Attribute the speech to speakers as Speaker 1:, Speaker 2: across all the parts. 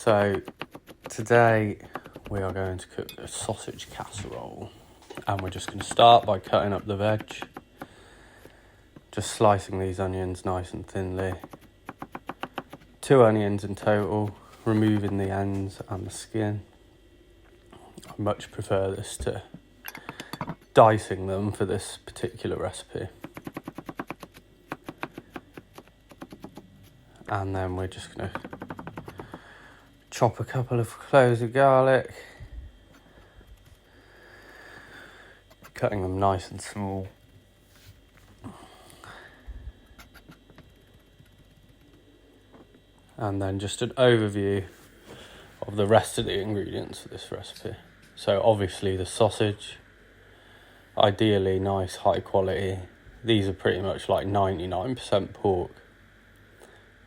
Speaker 1: So today we are going to cook a sausage casserole, and we're just going to start by cutting up the veg, just slicing these onions nice and thinly. 2 onions in total, removing the ends and the skin. I much prefer this to dicing them for this particular recipe. And then we're just going to chop a couple of cloves of garlic, cutting them nice and small. And then just an overview of the rest of the ingredients of this recipe. So obviously the sausage, ideally nice high quality. These are pretty much like 99% pork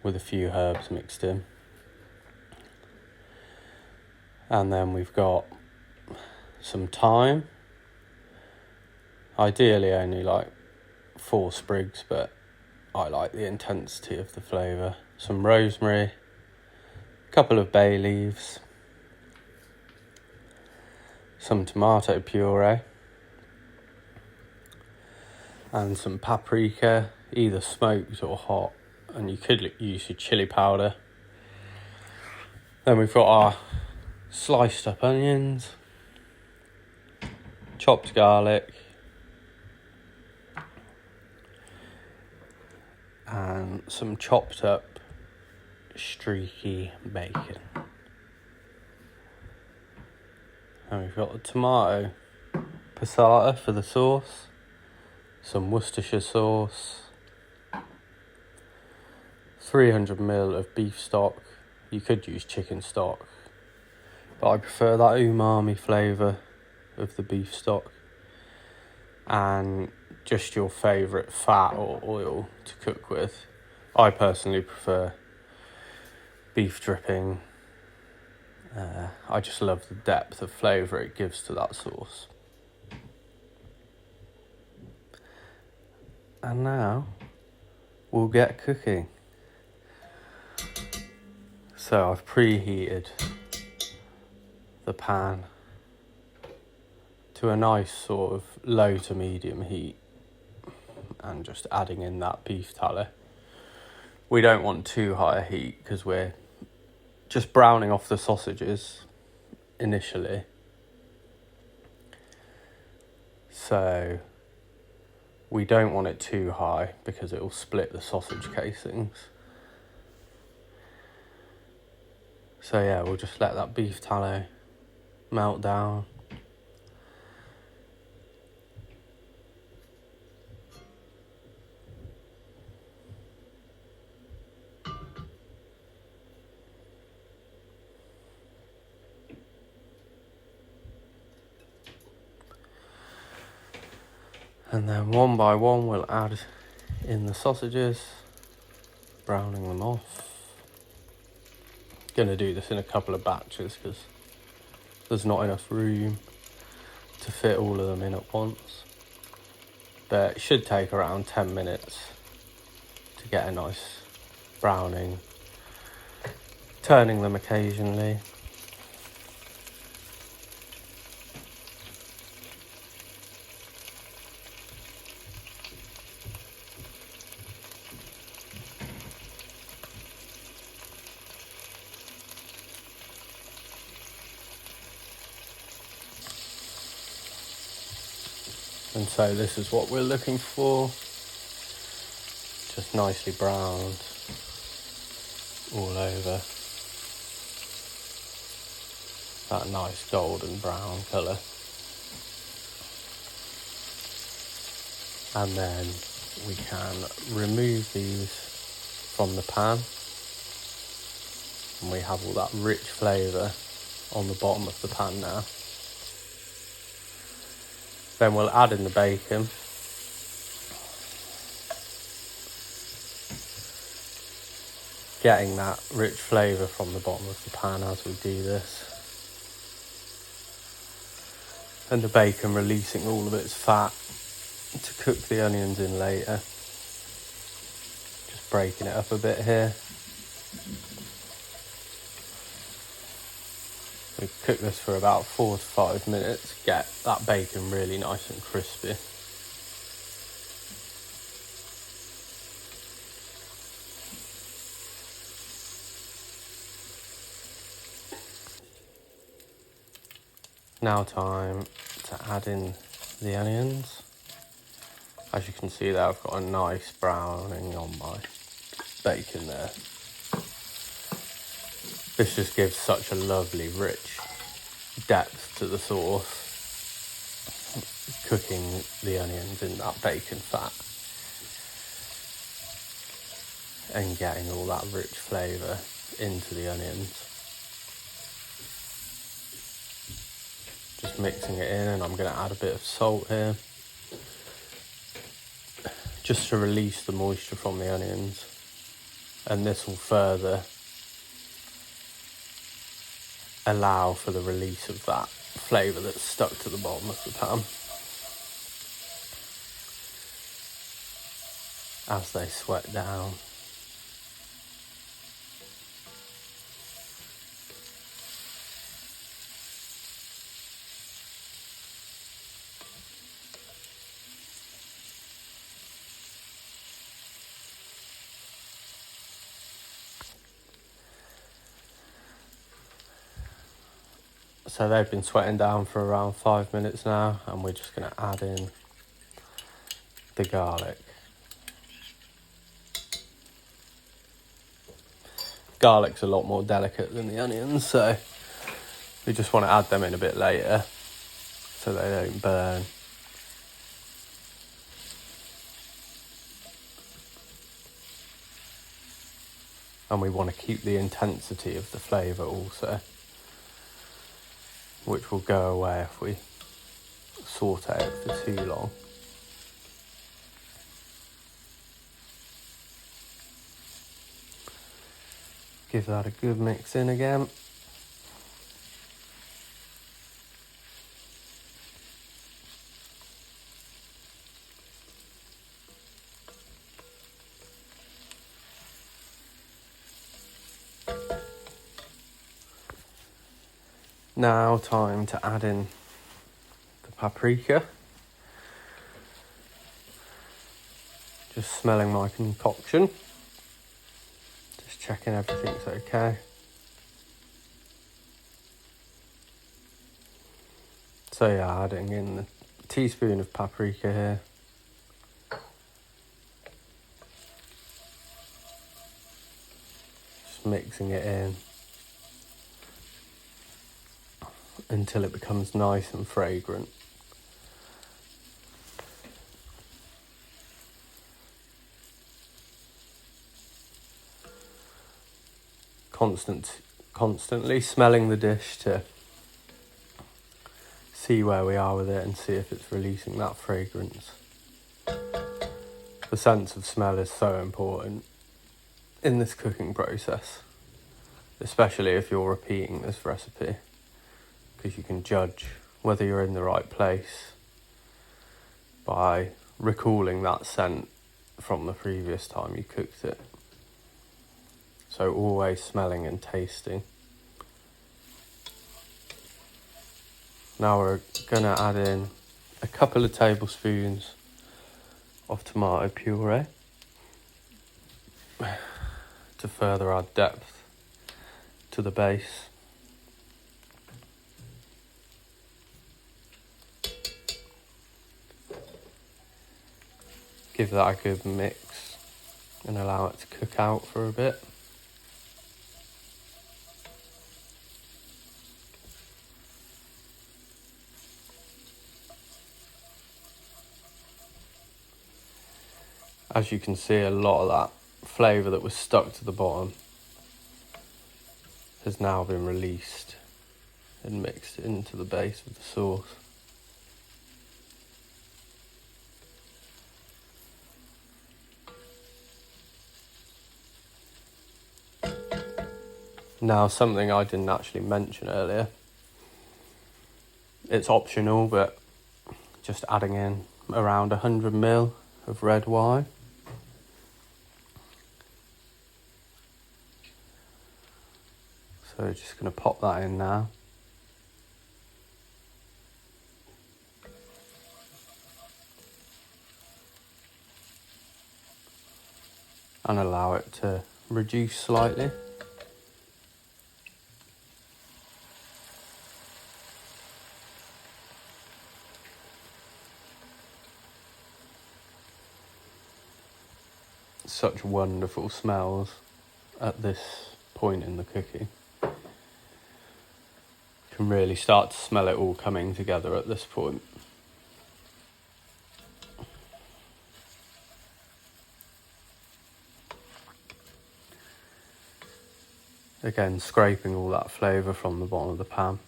Speaker 1: with a few herbs mixed in. And then we've got some thyme, ideally only like 4 sprigs, but I like the intensity of the flavour. Some rosemary, a couple of bay leaves, some tomato puree, and some paprika, either smoked or hot, and you could use your chilli powder. Then we've got our sliced up onions, chopped garlic, and some chopped up streaky bacon. And we've got the tomato passata for the sauce, some Worcestershire sauce, 300ml of beef stock. You could use chicken stock, but I prefer that umami flavour of the beef stock. And just your favourite fat or oil to cook with. I personally prefer beef dripping. I just love the depth of flavour it gives to that sauce. And now we'll get cooking. So I've preheated the pan to a nice sort of low to medium heat, and just adding in that beef tallow. We don't want too high a heat because we're just browning off the sausages initially. So we don't want it too high because it will split the sausage casings. So yeah, we'll just let that beef tallow melt down. And then one by one we'll add in the sausages, browning them off. Gonna do this in a couple of batches because there's not enough room to fit all of them in at once. But it should take around 10 minutes to get a nice browning, turning them occasionally. And so this is what we're looking for, just nicely browned all over, that nice golden brown colour. And then we can remove these from the pan, and we have all that rich flavour on the bottom of the pan now. Then we'll add in the bacon. Getting that rich flavour from the bottom of the pan as we do this. And the bacon releasing all of its fat to cook the onions in later. Just breaking it up a bit here. to cook this for about 4 to 5 minutes, get that bacon really nice and crispy. Now time to add in the onions. As you can see there, I've got a nice browning on my bacon there. This just gives such a lovely, rich depth to the sauce, cooking the onions in that bacon fat and getting all that rich flavour into the onions. Just mixing it in, and I'm going to add a bit of salt here, just to release the moisture from the onions, and this will further allow for the release of that flavour that's stuck to the bottom of the pan as they sweat down. So they've been sweating down for around 5 minutes now, and we're just going to add in the garlic. Garlic's a lot more delicate than the onions, so we just want to add them in a bit later so they don't burn. And we want to keep the intensity of the flavour also, which will go away if we saute it for too long. Give that a good mix in again. Now time to add in the paprika. Just smelling my concoction. Just checking everything's okay. So yeah, adding in the teaspoon of paprika here. Just mixing it in until it becomes nice and fragrant. Constantly smelling the dish to see where we are with it and see if it's releasing that fragrance. The sense of smell is so important in this cooking process, especially if you're repeating this recipe, because you can judge whether you're in the right place by recalling that scent from the previous time you cooked it. So always smelling and tasting. Now we're gonna add in a couple of tablespoons of tomato puree to further add depth to the base. Give that a good mix and allow it to cook out for a bit. As you can see, a lot of that flavour that was stuck to the bottom has now been released and mixed into the base of the sauce. Now, something I didn't actually mention earlier, it's optional, but just adding in around 100 ml of red wine. So just going to pop that in now. and allow it to reduce slightly. Such wonderful smells at this point in the cooking. You can really start to smell it all coming together at this point. Again, scraping all that flavour from the bottom of the pan.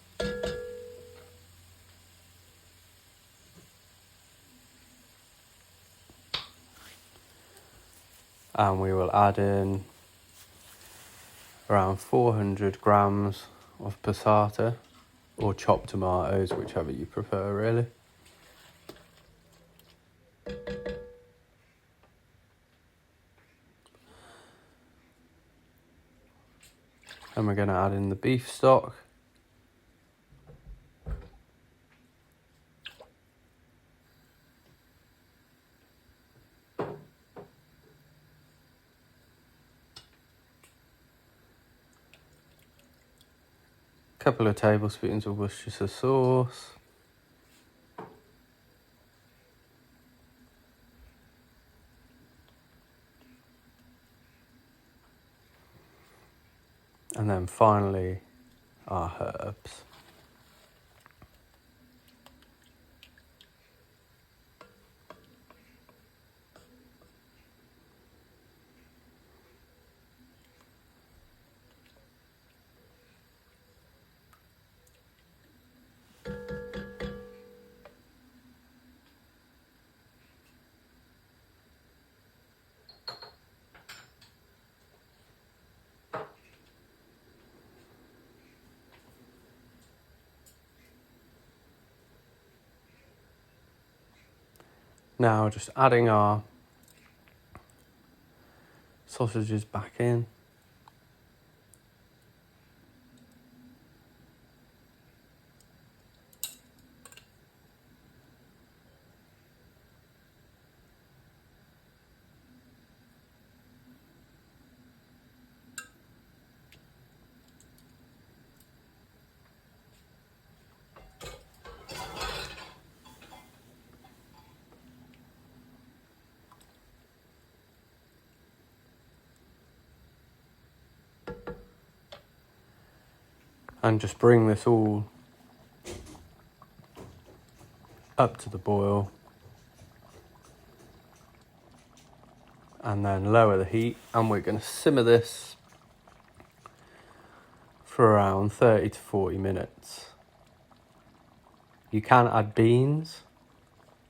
Speaker 1: And we will add in around 400 grams of passata or chopped tomatoes, whichever you prefer really. And we're going to add in the beef stock. Couple of tablespoons of Worcestershire sauce. And then finally, our herbs. Now just adding our sausages back in. And just bring this all up to the boil. And then lower the heat, and we're going to simmer this for around 30 to 40 minutes. You can add beans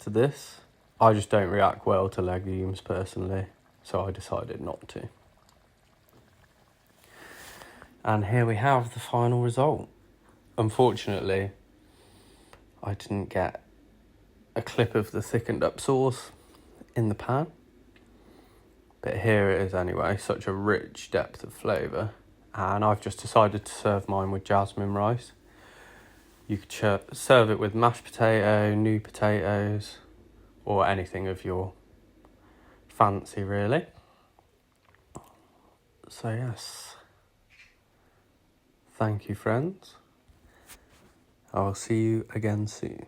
Speaker 1: to this. I just don't react well to legumes personally, so I decided not to. And here we have the final result. Unfortunately, I didn't get a clip of the thickened up sauce in the pan. But here it is anyway, such a rich depth of flavour. And I've just decided to serve mine with jasmine rice. You could serve it with mashed potato, new potatoes, or anything of your fancy really. So yes, thank you friends. I'll see you again soon.